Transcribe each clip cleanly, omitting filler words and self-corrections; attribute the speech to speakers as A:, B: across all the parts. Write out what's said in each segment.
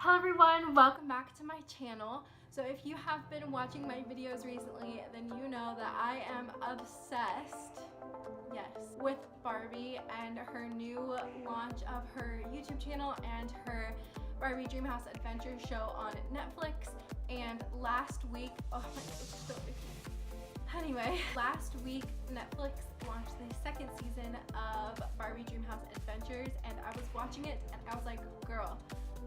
A: Hello everyone, welcome back to my channel. So if you have been watching my videos recently, then you know that I am obsessed, yes, with Barbie and her new launch of her YouTube channel and her Barbie Dreamhouse Adventures show on Netflix. And last week, oh my god, it's so icky. Anyway, last week Netflix launched the second season of Barbie Dreamhouse Adventures, and I was watching it and I was like, girl,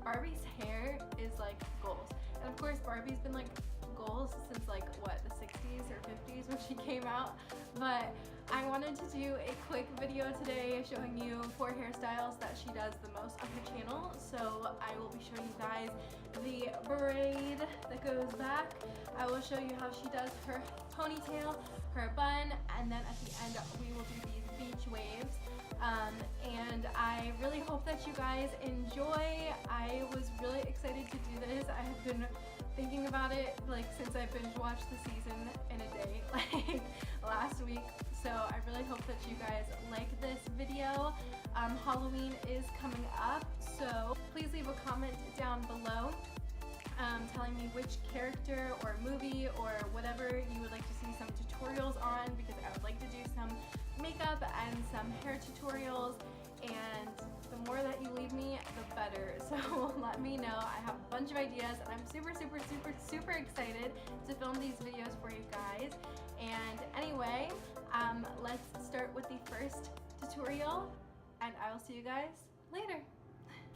A: Barbie's hair is like goals. And of course Barbie's been like goals since like what, the 60s or 50s when she came out. But I wanted to do a quick video today showing you 4 hairstyles that she does the most on her channel. So I will be showing you guys the braid that goes back. I will show you how she does her ponytail, her bun, and then at the end we will do these beach waves. And I really hope that you guys enjoy. I was really excited to do this. I have been thinking about it like since I binge watched the season in a day, like last week. So I really hope that you guys like this video. Halloween is coming up, so please leave a comment down below telling me which character or movie or whatever you would like to see some tutorials on, because I would like to do some makeup and some hair tutorials, and the more that you leave me, the better. So let me know. I have a bunch of ideas and I'm super excited to film these videos for you guys. And anyway, let's start with the first tutorial and I will see you guys later.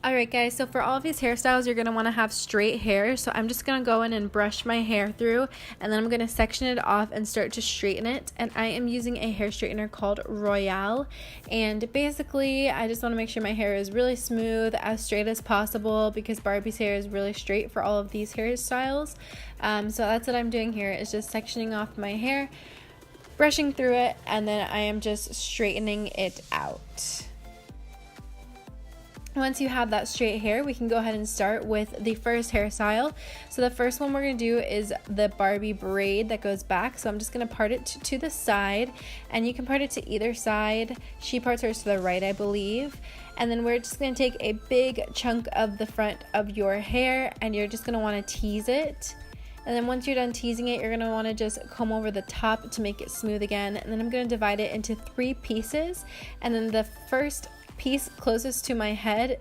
A: Alright guys, so for all of these hairstyles you're going to want to have straight hair, so I'm just going to go in and brush my hair through, and then I'm going to section it off and start to straighten it. And I am using a hair straightener called Royale, and basically I just want to make sure my hair is really smooth, as straight as possible, because Barbie's hair is really straight for all of these hairstyles. So that's what I'm doing here, is just sectioning off my hair, brushing through it, and then I am just straightening it out. Once you have that straight hair, we can go ahead and start with the first hairstyle. So the first one we're going to do is the Barbie braid that goes back. So I'm just going to part it to the side, and you can part it to either side. She parts hers to the right, I believe. And then we're just going to take a big chunk of the front of your hair, and you're just going to want to tease it. And then once you're done teasing it, you're going to want to just comb over the top to make it smooth again. And then I'm going to divide it into 3 pieces. And then the first piece closest to my head,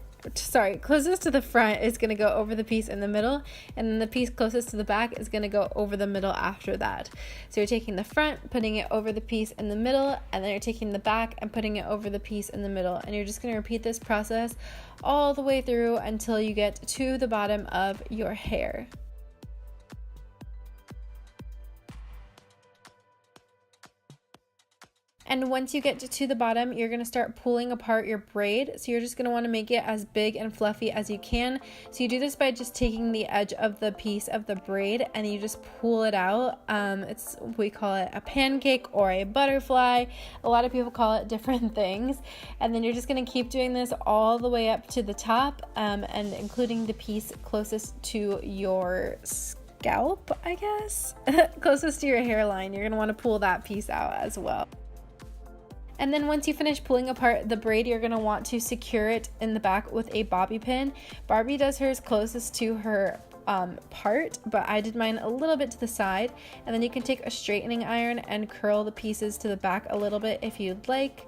A: closest to the front, is going to go over the piece in the middle, and then the piece closest to the back is going to go over the middle after that. So you're taking the front, putting it over the piece in the middle, and then you're taking the back and putting it over the piece in the middle, and you're just going to repeat this process all the way through until you get to the bottom of your hair. And once you get to the bottom, you're going to start pulling apart your braid. So you're just going to want to make it as big and fluffy as you can. So you do this by just taking the edge of the piece of the braid and you just pull it out. We call it a pancake or a butterfly. A lot of people call it different things. And then you're just going to keep doing this all the way up to the top, and including the piece closest to your scalp, I guess. Closest to your hairline. You're going to want to pull that piece out as well. And then once you finish pulling apart the braid, you're going to want to secure it in the back with a bobby pin. Barbie does hers closest to her part, but I did mine a little bit to the side. And then you can take a straightening iron and curl the pieces to the back a little bit if you'd like.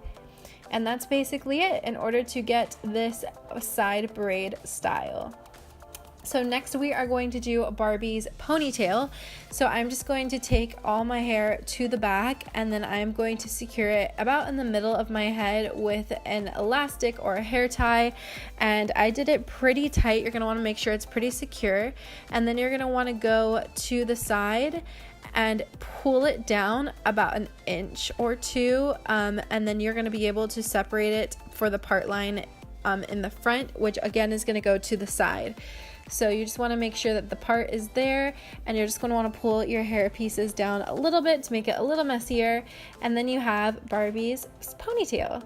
A: And that's basically it in order to get this side braid style. So next we are going to do Barbie's ponytail. So I'm just going to take all my hair to the back, and then I'm going to secure it about in the middle of my head with an elastic or a hair tie. And I did it pretty tight. You're going to want to make sure it's pretty secure. And then you're going to want to go to the side and pull it down about 1 inch or 2. And then you're going to be able to separate it for the part line in the front, which again is going to go to the side. So you just want to make sure that the part is there, and you're just going to want to pull your hair pieces down a little bit to make it a little messier, and then you have Barbie's ponytail.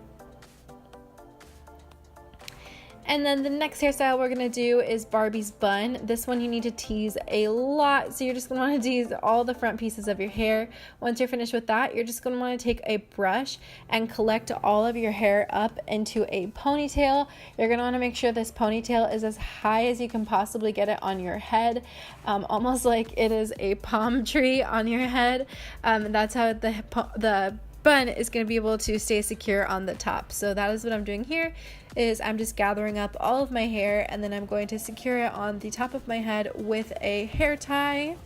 A: And then the next hairstyle we're going to do is Barbie's bun. This one you need to tease a lot, so you're just going to want to tease all the front pieces of your hair. Once you're finished with that, you're just going to want to take a brush and collect all of your hair up into a ponytail. You're going to want to make sure this ponytail is as high as you can possibly get it on your head, almost like it is a palm tree on your head. That's how the bun is going to be able to stay secure on the top. So that is what I'm doing here, is I'm just gathering up all of my hair, and then I'm going to secure it on the top of my head with a hair tie.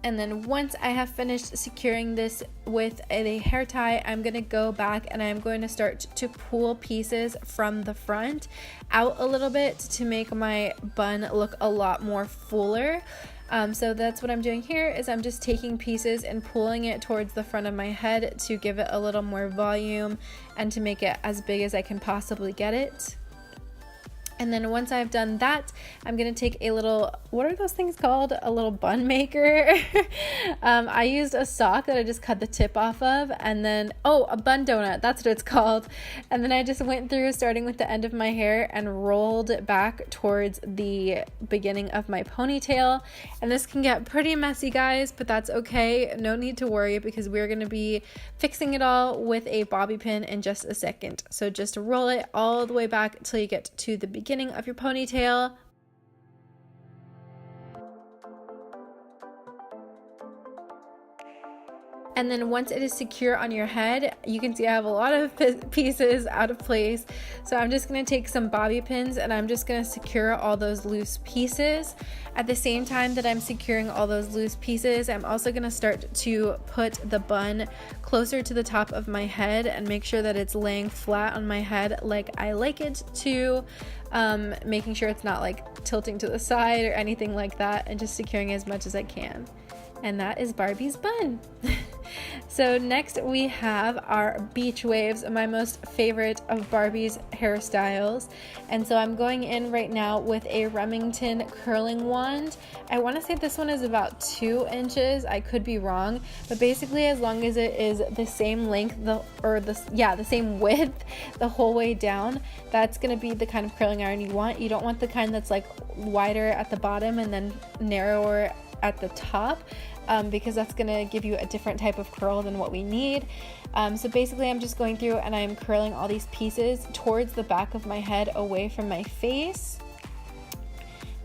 A: And then once I have finished securing this with a hair tie, I'm going to go back and I'm going to start to pull pieces from the front out a little bit to make my bun look a lot more fuller. So that's what I'm doing here, is I'm just taking pieces and pulling it towards the front of my head to give it a little more volume and to make it as big as I can possibly get it. And then once I've done that, I'm going to take a little, what are those things called? A little bun maker. I used a sock that I just cut the tip off of, and then, oh, a bun donut, that's what it's called. And then I just went through starting with the end of my hair and rolled it back towards the beginning of my ponytail. And this can get pretty messy, guys, but that's okay. No need to worry, because we're going to be fixing it all with a bobby pin in just a second. So just roll it all the way back till you get to the beginning of your ponytail. And then once it is secure on your head, you can see I have a lot of pieces out of place. So I'm just going to take some bobby pins and I'm just going to secure all those loose pieces. At the same time that I'm securing all those loose pieces, I'm also going to start to put the bun closer to the top of my head and make sure that it's laying flat on my head like I like it to. Making sure it's not like tilting to the side or anything like that, and just securing as much as I can. And that is Barbie's bun. So next we have our beach waves, my most favorite of Barbie's hairstyles. And so I'm going in right now with a Remington curling wand. I want to say this one is about 2 inches. I could be wrong, but basically as long as it is the same length, the same width the whole way down, that's going to be the kind of curling iron you want. You don't want the kind that's like wider at the bottom and then narrower at the top, because that's going to give you a different type of curl than what we need. So basically I'm just going through and I'm curling all these pieces towards the back of my head, away from my face.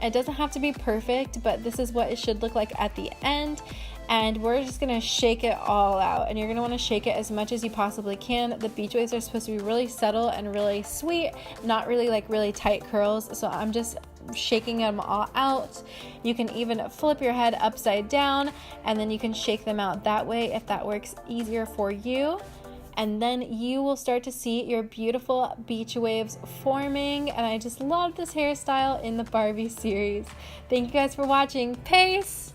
A: It doesn't have to be perfect, but this is what it should look like at the end. And we're just going to shake it all out, and you're going to want to shake it as much as you possibly can. The beach waves are supposed to be really subtle and really sweet, not really like really tight curls. So I'm just shaking them all out. You can even flip your head upside down and then you can shake them out that way if that works easier for you. And then you will start to see your beautiful beach waves forming. And I just love this hairstyle in the Barbie series. Thank you guys for watching. Peace!